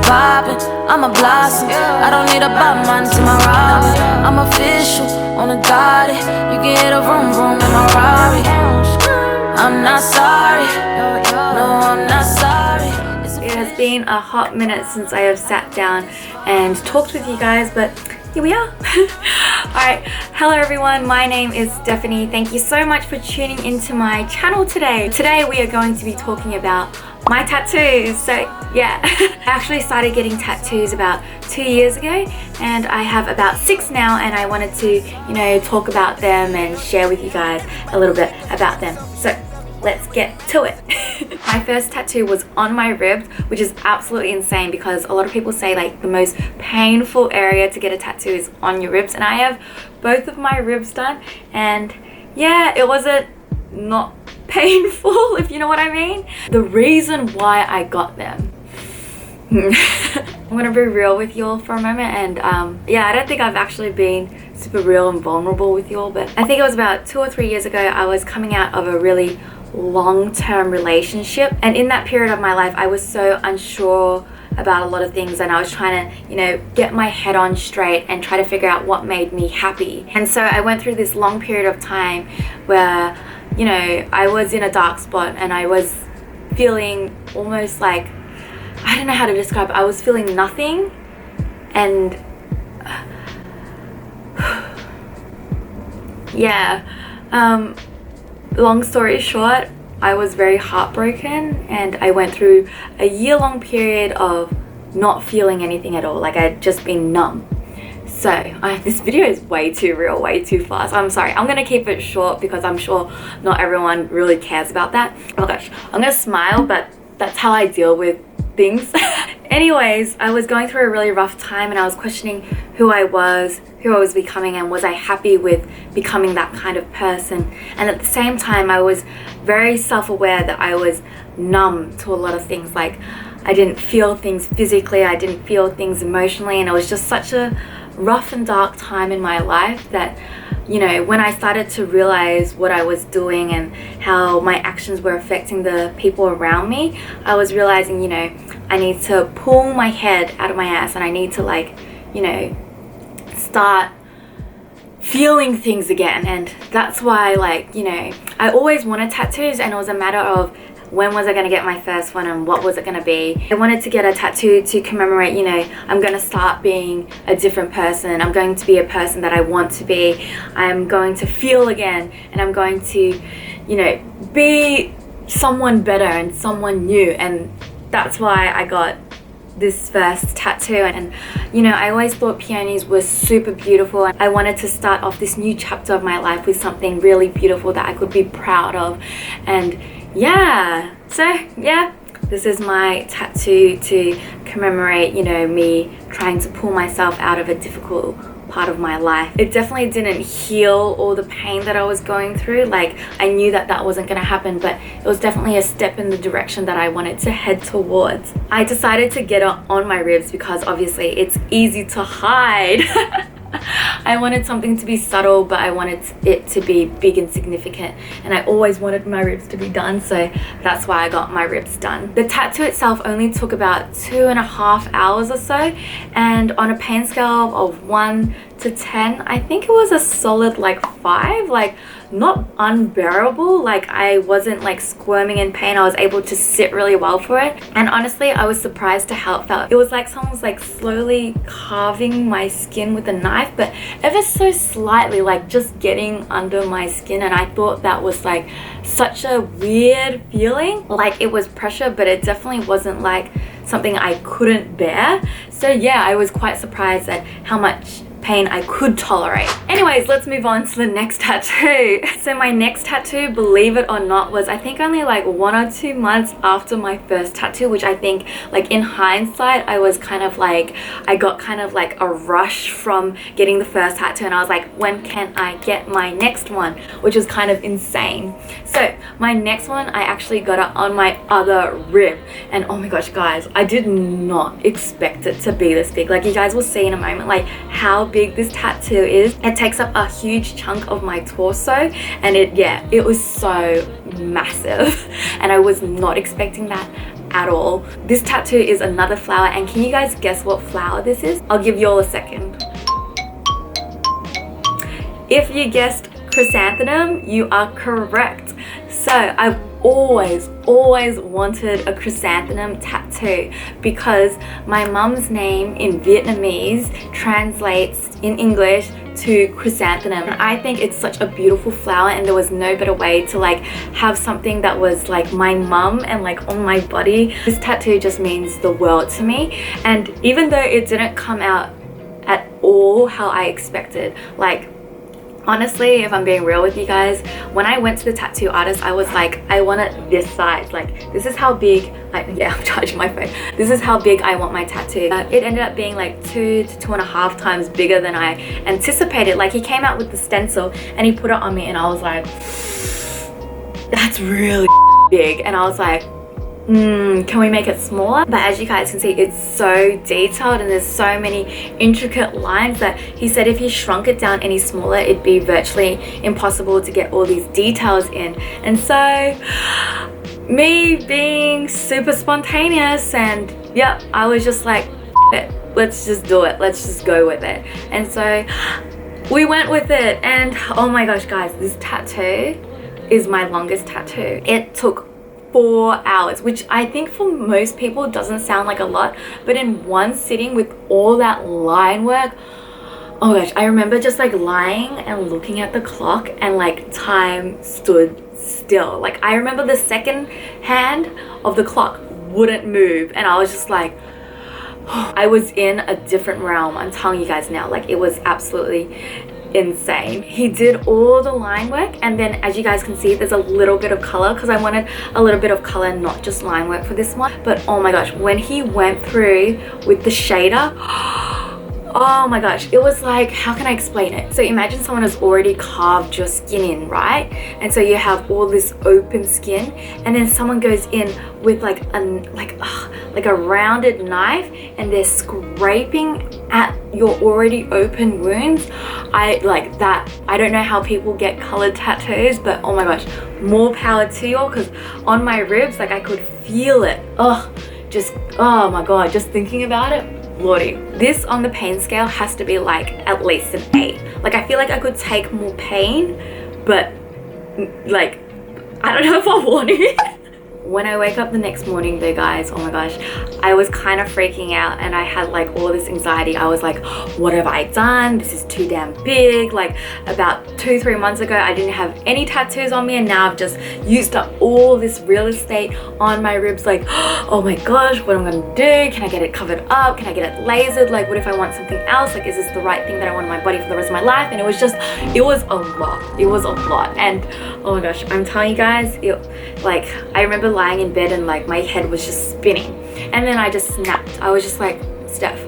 poppin', I'm a blossom. I don't need a Batman to my Robin. I'm official on a dotted. You can hear the vroom vroom in my Rari. I'm not sorry, no, I'm not sorry. It has been a hot minute since I have sat down and talked with you guys, but here we are. Alright, hello everyone, my name is Stephanie. Thank you so much for tuning into my channel today. Today we are going to be talking about my tattoos. So yeah, I actually started getting tattoos about 2 years ago and I have about 6 now, and I wanted to, talk about them and share with you guys a little bit about them. So let's get to it. My first tattoo was on my ribs, which is absolutely insane because a lot of people say like the most painful area to get a tattoo is on your ribs, and I have both of my ribs done, and yeah, it wasn't not painful, if you know what I mean. The reason why I got them, I'm gonna be real with y'all for a moment, and yeah, I don't think I've actually been super real and vulnerable with y'all, but I think it was about 2 or 3 years ago. I was coming out of a really long-term relationship, and in that period of my life I was so unsure about a lot of things, and I was trying to get my head on straight and try to figure out what made me happy. And so I went through this long period of time where I was in a dark spot, and I was feeling almost like, I don't know how to describe it, I was feeling nothing. And yeah, long story short, I was very heartbroken, and I went through a year-long period of not feeling anything at all. Like I'd just been numb. So this video is way too real, way too fast. I'm sorry, I'm gonna keep it short because I'm sure not everyone really cares about that. Oh gosh, I'm gonna smile, but that's how I deal with things. Anyways, I was going through a really rough time, and I was questioning who I was becoming, and was I happy with becoming that kind of person. And at the same time, I was very self-aware that I was numb to a lot of things. Like I didn't feel things physically, I didn't feel things emotionally, and it was just such a rough and dark time in my life that when I started to realize what I was doing and how my actions were affecting the people around me, I was realizing I need to pull my head out of my ass, and I need to start feeling things again. And that's why I always wanted tattoos, and it was a matter of when was I going to get my first one and what was it going to be. I wanted to get a tattoo to commemorate, I'm going to start being a different person. I'm going to be a person that I want to be. I'm going to feel again, and I'm going to, be someone better and someone new. And that's why I got this first tattoo. And I always thought peonies were super beautiful, and I wanted to start off this new chapter of my life with something really beautiful that I could be proud of. And yeah, so yeah, this is my tattoo to commemorate me trying to pull myself out of a difficult part of my life. It definitely didn't heal all the pain that I was going through. Like I knew that wasn't going to happen, but it was definitely a step in the direction that I wanted to head towards. I decided to get it on my ribs because obviously it's easy to hide. I wanted something to be subtle, but I wanted it to be big and significant, and I always wanted my ribs to be done, so that's why I got my ribs done. The tattoo itself only took about 2.5 hours or so, and on a pain scale of 1 to 10, I think it was a solid 5, not unbearable. I wasn't squirming in pain. I was able to sit really well for it, and honestly I was surprised to how it felt. It was like someone was slowly carving my skin with a knife, but ever so slightly, just getting under my skin, and I thought that was such a weird feeling. It was pressure, but it definitely wasn't something I couldn't bear. So yeah, I was quite surprised at how much pain I could tolerate. Anyways, let's move on to the next tattoo. So my next tattoo, believe it or not, was I think only 1 or 2 months after my first tattoo, which I think in hindsight I was I got a rush from getting the first tattoo, and I was when can I get my next one, which was kind of insane. So my next one, I actually got it on my other rib, and oh my gosh guys, I did not expect it to be this big. You guys will see in a moment how big this tattoo is. It takes up a huge chunk of my torso, and it was so massive and I was not expecting that at all. This tattoo is another flower, and can you guys guess what flower this is? I'll give you all a second. If you guessed chrysanthemum, you are correct. So I've always wanted a chrysanthemum tattoo because my mum's name in Vietnamese translates in English to chrysanthemum. I think it's such a beautiful flower, and there was no better way to like have something that was like my mum and like on my body. This tattoo just means the world to me, and even though it didn't come out at all how I expected, like honestly, if I'm being real with you guys, when I went to the tattoo artist, I was like, I want it this size. Like, this is how big, yeah, I'm charging my phone. This is how big I want my tattoo. It ended up being like 2 to 2.5 times bigger than I anticipated. Like, he came out with the stencil and he put it on me and I was like, that's really big. And I was like, can we make it smaller? But as you guys can see, it's so detailed and there's so many intricate lines that he said if he shrunk it down any smaller, it'd be virtually impossible to get all these details in. And so me being super spontaneous, and yeah, I was just like, let's just do it, let's just go with it. And so we went with it, and oh my gosh guys, this tattoo is my longest tattoo. It took 4 hours, which I think for most people doesn't sound like a lot, but in one sitting with all that line work, oh gosh, I remember just like lying and looking at the clock and like time stood still. Like I remember the second hand of the clock wouldn't move, and I was just like, I was in a different realm. I'm telling you guys now, like it was absolutely insane. He did all the line work, and then as you guys can see, there's a little bit of color because I wanted a little bit of color, not just line work for this one. But oh my gosh, when he went through with the shader, oh my gosh, it was like, how can I explain it? So imagine someone has already carved your skin in, right? And so you have all this open skin, and then someone goes in with like a rounded knife and they're scraping at your already open wounds. I like that. I don't know how people get colored tattoos, but oh my gosh, more power to you, because on my ribs, like I could feel it. Oh my god, just thinking about it, Lordy. This on the pain scale has to be like at least an 8. Like I feel like I could take more pain, but like I don't know if I want to. When I wake up the next morning though guys, oh my gosh, I was kind of freaking out and I had like all this anxiety. I was like, what have I done? This is too damn big. Like about 2-3 months ago, I didn't have any tattoos on me, and now I've just used up all this real estate on my ribs. Like, oh my gosh, what am I gonna do? Can I get it covered up? Can I get it lasered? Like, what if I want something else? Like, is this the right thing that I want in my body for the rest of my life? And it was a lot. It was a lot. And oh my gosh, I'm telling you guys, like I remember lying in bed and like my head was just spinning, and then I just snapped. I was just like, Steph,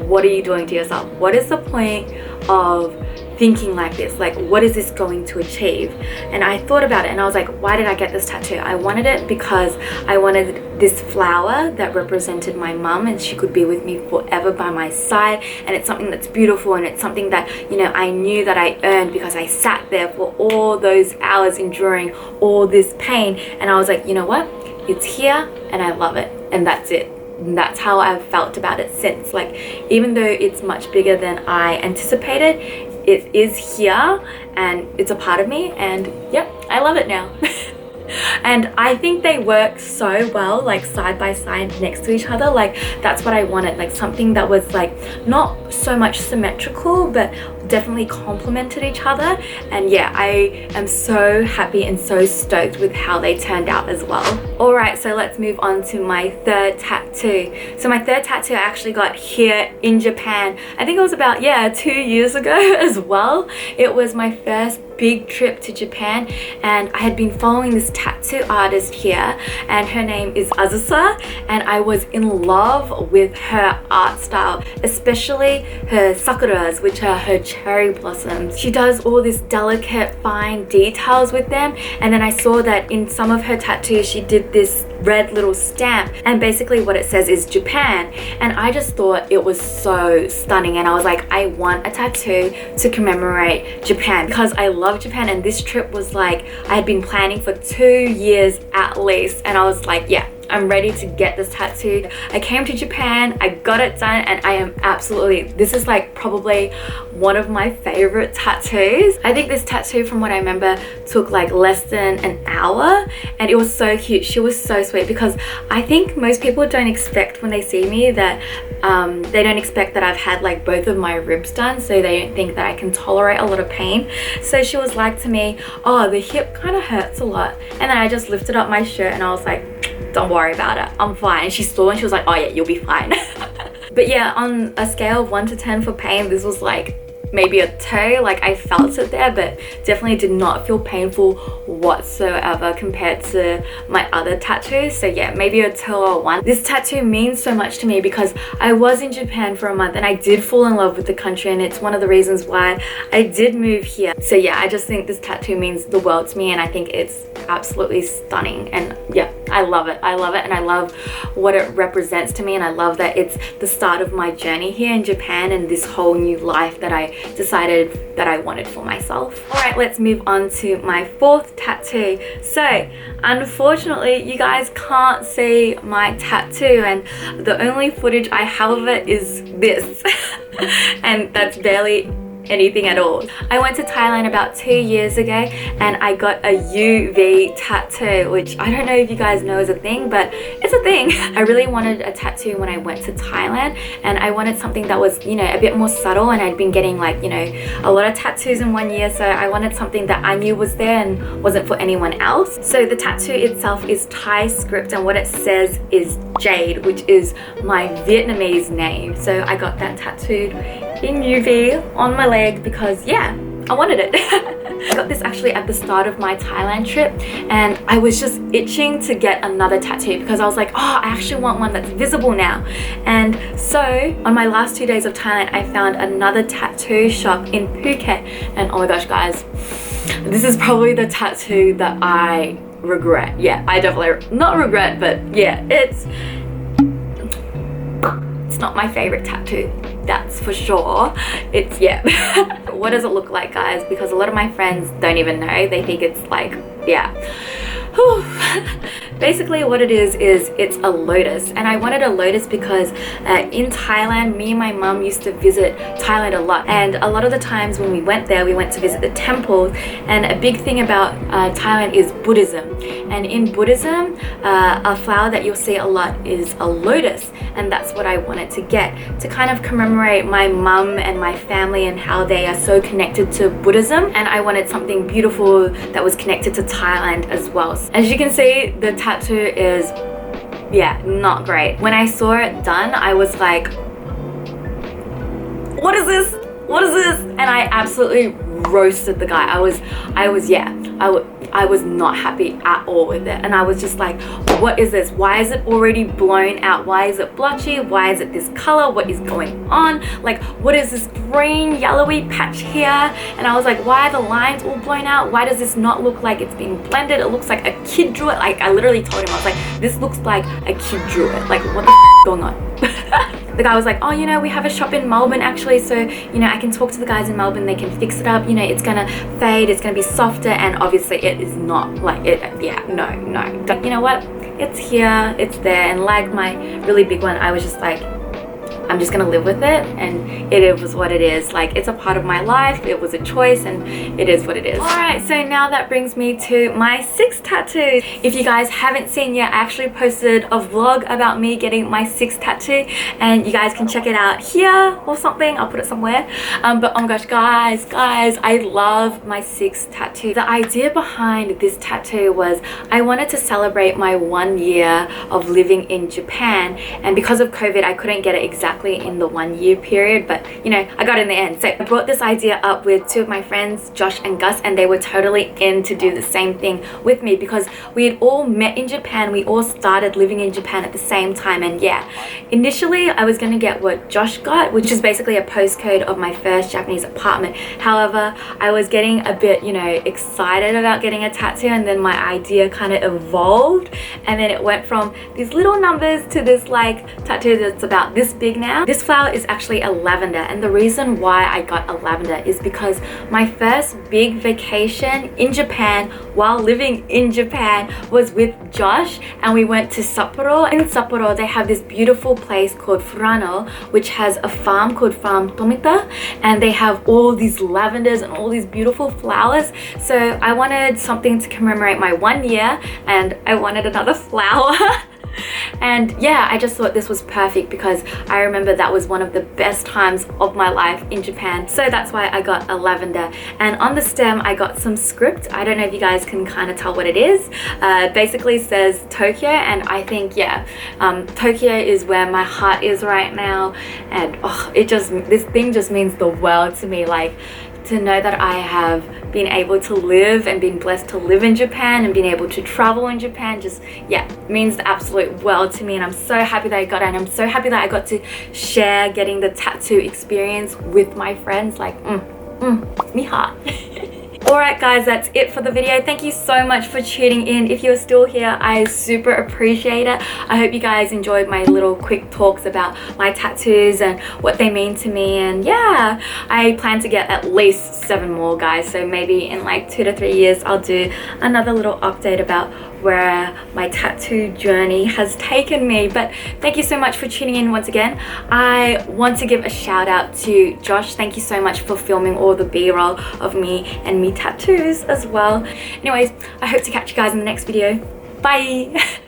what are you doing to yourself? What is the point of thinking like this? Like, what is this going to achieve? And I thought about it and I was like, why did I get this tattoo? I wanted it because I wanted this flower that represented my mum, and she could be with me forever by my side. And it's something that's beautiful, and it's something that, you know, I knew that I earned because I sat there for all those hours enduring all this pain. And I was like, you know what? It's here and I love it, and that's it. And that's how I've felt about it since. Like, even though it's much bigger than I anticipated, it is here and it's a part of me, and yep, I love it now. And I think they work so well, like side by side next to each other. Like that's what I wanted, like something that was like not so much symmetrical but definitely complemented each other. And yeah, I am so happy and so stoked with how they turned out as well. All right, so let's move on to my third tattoo. So my third tattoo I actually got here in Japan. I think it was about 2 years ago as well. It was my first big trip to Japan, and I had been following this tattoo artist here, and her name is Azusa, and I was in love with her art style, especially her sakuras, which are her cherry blossoms. She does all this delicate fine details with them, and then I saw that in some of her tattoos she did this red little stamp, and basically what it says is Japan, and I just thought it was so stunning, and I was like, I want a tattoo to commemorate Japan because I love Japan. And this trip was like, I had been planning for 2 years at least, and I was like, yeah, I'm ready to get this tattoo. I came to Japan, I got it done, and I am absolutely, this is like probably one of my favorite tattoos. I think this tattoo, from what I remember, took like less than an hour, and it was so cute. She was so sweet, because I think most people don't expect when they see me that they don't expect that I've had like both of my ribs done, so they don't think that I can tolerate a lot of pain. So she was like to me, oh, the hip kind of hurts a lot, and then I just lifted up my shirt and I was like, don't worry about it, I'm fine. And she saw and she was like, oh yeah, you'll be fine. But yeah, on a scale of 1 to 10 for pain, this was like maybe a 2. Like, I felt it there, but definitely did not feel painful whatsoever compared to my other tattoos. So yeah, maybe a 2 or 1. This tattoo means so much to me because I was in Japan for a month and I did fall in love with the country, and it's one of the reasons why I did move here. So yeah, I just think this tattoo means the world to me, and I think it's absolutely stunning. And yeah, I love it. I love it, and I love what it represents to me, and I love that it's the start of my journey here in Japan and this whole new life that I decided that I wanted for myself. Alright, let's move on to my 4th tattoo. So unfortunately, you guys can't see my tattoo, and the only footage I have of it is this. And that's barely anything at all. I went to Thailand about 2 years ago and I got a UV tattoo, which I don't know if you guys know is a thing, but it's a thing. I really wanted a tattoo when I went to Thailand, and I wanted something that was, you know, a bit more subtle, and I'd been getting like, you know, a lot of tattoos in 1 year, so I wanted something that I knew was there and wasn't for anyone else. So the tattoo itself is Thai script, and what it says is Jade, which is my Vietnamese name. So I got that tattooed in UV on my leg because yeah, I wanted it. I got this actually at the start of my Thailand trip, and I was just itching to get another tattoo because I was like, oh, I actually want one that's visible now. And so on my last 2 days of Thailand, I found another tattoo shop in Phuket, and oh my gosh guys, this is probably the tattoo that I regret. Yeah, I definitely, not regret, but yeah, it's not my favorite tattoo, that's for sure. It's, yeah. What does it look like, guys? Because a lot of my friends don't even know. They think it's like, yeah. Whew. Basically what it is it's a lotus, and I wanted a lotus because in Thailand, me and my mum used to visit Thailand a lot, and a lot of the times when we went there, we went to visit the temples, and a big thing about Thailand is Buddhism, and in Buddhism a flower that you'll see a lot is a lotus, and that's what I wanted to get to kind of commemorate my mum and my family and how they are so connected to Buddhism, and I wanted something beautiful that was connected to Thailand as well. As you can see, the tattoo is, yeah, not great. When I saw it done, I was like, what is this? What is this? And I absolutely roasted the guy. I was not happy at all with it, and I was just like, what is this? Why is it already blown out? Why is it blotchy? Why is it this color? What is going on? Like, what is this green yellowy patch here? And I was like, why are the lines all blown out? Why does this not look like it's being blended? It looks like a kid drew it. Like, I literally told him, I was like, this looks like a kid drew it. Like, what the is going on? The guy was like, oh, you know, we have a shop in Melbourne actually, so, you know, I can talk to the guys in Melbourne, they can fix it up, you know, it's gonna fade, it's gonna be softer, and obviously it is not like it. Yeah, no. But you know what, it's here, it's there, and like my really big one, I was just like, I'm just gonna live with it, and it was what it is. Like, it's a part of my life, it was a choice, and it is what it is. Alright, so now that brings me to my 6th tattoo. If you guys haven't seen yet, I actually posted a vlog about me getting my 6th tattoo, and you guys can check it out here or something. I'll put it somewhere. But oh my gosh, guys, I love my 6th tattoo. The idea behind this tattoo was I wanted to celebrate my 1 year of living in Japan, and because of COVID, I couldn't get it exactly in the 1 year period, but you know, I got in the end. So I brought this idea up with 2 of my friends, Josh and Gus, and they were totally in to do the same thing with me because we had all met in Japan. We all started living in Japan at the same time, and yeah, initially I was gonna get what Josh got, which is basically a postcode of my first Japanese apartment. However, I was getting a bit, you know, excited about getting a tattoo, and then my idea kind of evolved, and then it went from these little numbers to this like tattoo that's about this big now. This flower is actually a lavender, and the reason why I got a lavender is because my first big vacation in Japan while living in Japan was with Josh, and we went to Sapporo. In Sapporo they have this beautiful place called Furano, which has a farm called Farm Tomita, and they have all these lavenders and all these beautiful flowers. So I wanted something to commemorate my 1 year, and I wanted another flower. And yeah, I just thought this was perfect because I remember that was one of the best times of my life in Japan. So that's why I got a lavender. And on the stem I got some script. I don't know if you guys can kind of tell what it is. Basically says Tokyo, and I think, yeah, Tokyo is where my heart is right now. And this thing just means the world to me. Like, to know that I have been able to live and been blessed to live in Japan and being able to travel in Japan just, yeah, means the absolute world to me. And I'm so happy that I got it, and I'm so happy that I got to share getting the tattoo experience with my friends. Like, me heart. Alright guys, that's it for the video. Thank you so much for tuning in. If you're still here, I super appreciate it. I hope you guys enjoyed my little quick talks about my tattoos and what they mean to me. And yeah, I plan to get at least 7 more, guys. So maybe in like 2 to 3 years I'll do another little update about where my tattoo journey has taken me. But thank you so much for tuning in once again. I want to give a shout out to Josh. Thank you so much for filming all the B-roll of me and me tattoos as well. Anyways, I hope to catch you guys in the next video. Bye.